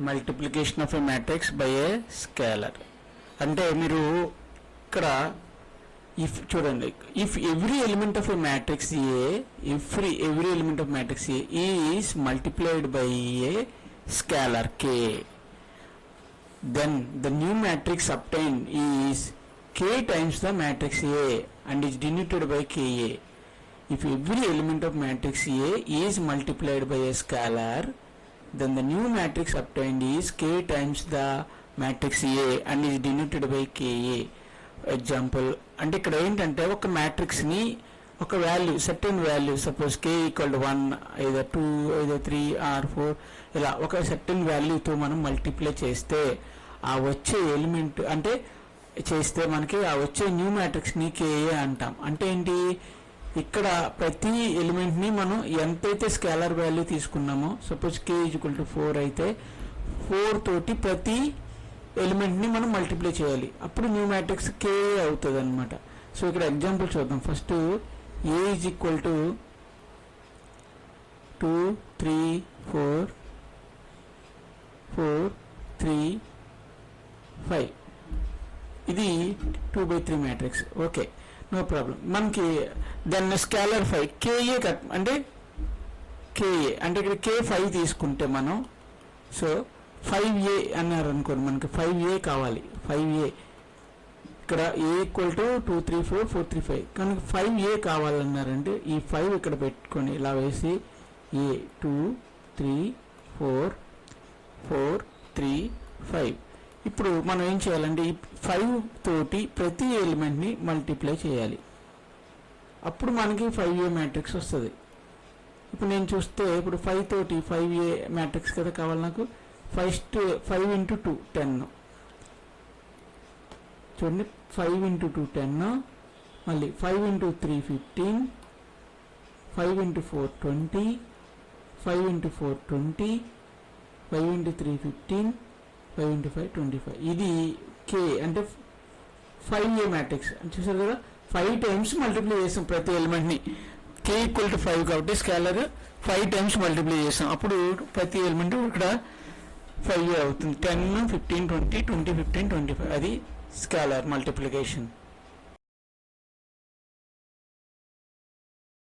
Multiplication of a matrix by A scalar. అంటే మీరు ఇక్కడ ఇఫ్ చూడండి, if every element of a matrix A every element of matrix A is multiplied by A scalar k, then the new matrix obtained is k times the matrix A and is denoted by Ka. If every element of matrix A is multiplied by a scalar, then the new matrix obtained is k times the matrix A and is denoted by Ka. Example, అంటే ఇక్కడ ఏంటంటే ఒక matrix ని ఒక value certain value suppose k equal to 1 either 2 either 3 or 4 ఇలా ఒక certain వాల్యూతో మనం multiply చేస్తే ఆ వచ్చే ఎలిమెంట్ అంటే చేస్తే మనకి ఆ వచ్చే న్యూ మ్యాట్రిక్స్ ని Ka అంటాం. అంటే ఏంటి, ఇక్కడ ప్రతి ఎలిమెంట్ ని మనం ఎంతైతే స్కేలర్ వాల్యూ తీసుకున్నామో సపోజ్ k ఈక్వల్ టు 4 అయితే 4 తోటి ప్రతి ఎలిమెంట్ ని మనం మల్టిప్లై చేయాలి, అప్పుడు న్యూ మ్యాట్రిక్స్ Ka అవుతుంది అనమాట. సో ఇక్కడ ఎగ్జాంపుల్ చూద్దాం. First A is equal to 2 3 4 4 3 5, ఇది 2/3 మ్యాట్రిక్స్. Okay, no problem. మనకి దాన్ని స్కేలర్ 5 Ka కట్ అంటే Ka అంటే ఇక్కడ k 5 తీసుకుంటే మనం సో 5a అన్నారు అనుకోండి, మనకి 5a కావాలి. 5a ఇక్కడ a ఈక్వల్ టు 2 3 4 4 3 5 కనుక 5a కావాలన్నారంటే ఈ 5 ఇక్కడ పెట్టుకొని ఇలా వేసి a 2 3 4 4 3 5. ఇప్పుడు మనం ఏం చేయాలంటే ఈ 5 తోటి ప్రతి ఎలిమెంట్ని మల్టిప్లై చేయాలి, అప్పుడు మనకి 5a మ్యాట్రిక్స్ వస్తుంది. ఇప్పుడు నేను చూస్తే ఇప్పుడు 5 తోటి 5a మ్యాట్రిక్స్ కదా కావాలి నాకు. ఫస్ట్ 5 ఇంటూ 2 10, చూడండి 5 ఇంటూ 2 10, మళ్ళీ 5 into 3 15, 5 into 4 20, 5 into 4 20, 5 into 3 15, 5 into 5 25. ఇది k అంటే 5a మ్యాట్రిక్స్ చూసారు కదా. 5 టైమ్స్ మల్టిప్లై చేస్తాం ప్రతి ఎలిమెంట్ని. k ఈక్వల్ టు 5 కాబట్టి స్కేలర్ 5 టైమ్స్ మల్టిప్లై చేస్తాం, అప్పుడు ప్రతి ఎలిమెంట్ ఇక్కడ 5a అవుతుంది. 10 15 20 20 15 25 అది స్కేలర్ మల్టిప్లికేషన్.